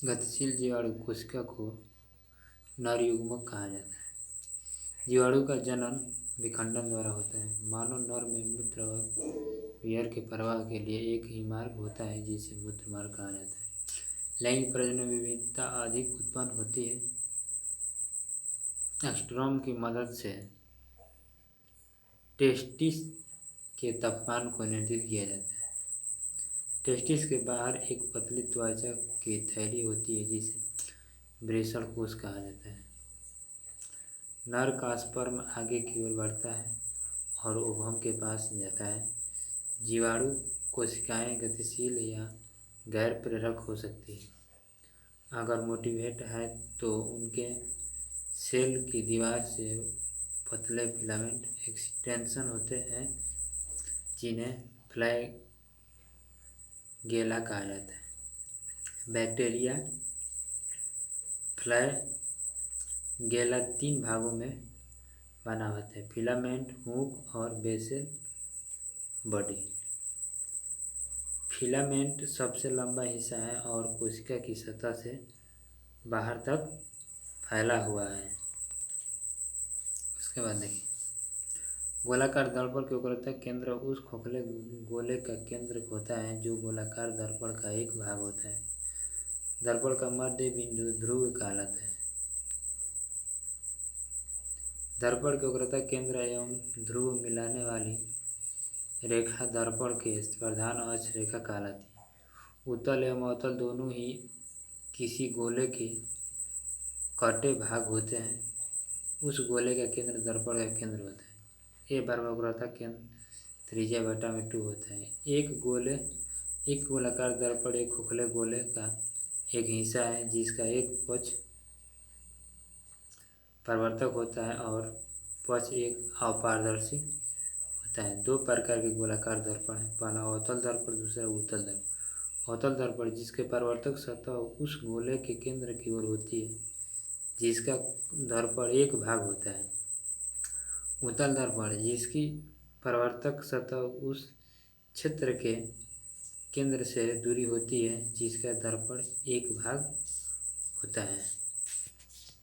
गतिशील जीवाणु कोशिका को नर युग्मक कहा जाता है। जीवाणु का जनन विखंडन द्वारा होता है। मानव नर में मूत्र और वीर्य के प्रवाह के लिए एक ही मार्ग होता है जिसे मूत्र मार्ग कहा जाता है। लैंगिक प्रजनन विविधता अधिक उत्पन्न होती है। एस्ट्रोम की मदद से टेस्टिस के तापमान को नियंत्रित किया जाता है। टेस्टिस के बाहर एक पतली त्वचा की थैली होती है जिसे वृषण कोश कहा जाता है। नर का स्पर्म आगे की ओर बढ़ता है और ओवम के पास जाता है। जीवाणु कोशिकाएं गतिशील या गैर प्रेरक हो सकती हैं। अगर मोटिवेट है तो उनके सेल की दीवार से पतले फिलामेंट एक्सटेंशन होते हैं जिन्हें फ्लैगेला कहा जाता है। बैक्टीरिया फ्लैगेला 3 भागों में बना होता है: फिलामेंट, हुक और बेसल बॉडी। फिलामेंट सबसे लंबा हिस्सा है और कोशिका की सतह से बाहर तक फैला हुआ है। उसके बाद देखिए, गोलाकार दर्पण की वक्रता केंद्र उस खोखले गोले का केंद्र होता है जो गोलाकार दर्पण का एक भाग होता है। दर्पण का मध्य बिंदु ध्रुव कहलाता है। दर्पण की वक्रता केंद्र एवं ध्रुव मिलाने वाली रेखा दर्पण के प्रधान अक्ष रेखा कहलाती है। उत्तल एवं अवतल दोनों ही किसी गोले के कटे भाग होते हैं। उस गोले का केंद्र दर्पण का केंद्र होता है। ए बार वक्रता केंद्र त्रिज्या बटा में 2 होता है। एक गोलाकार दर्पण एक खोखले गोले का एक हिस्सा है जिसका एक पक्ष परावर्तक होता है और पक्ष एक अपारदर्शी होता है। 2 प्रकार के गोलाकार दर्पण हैं, पहला अवतल दर्पण, दूसरा उत्तल दर्पण। अवतल दर्पण जिसके परावर्तक सतह उस गोले के केंद्र की ओर होती है जिसका दर्पण एक भाग होता है। उत्तल दर्पण जिसकी परावर्तक सतह उस क्षेत्र के केंद्र से दूरी होती है जिसका दर्पण एक भाग होता है।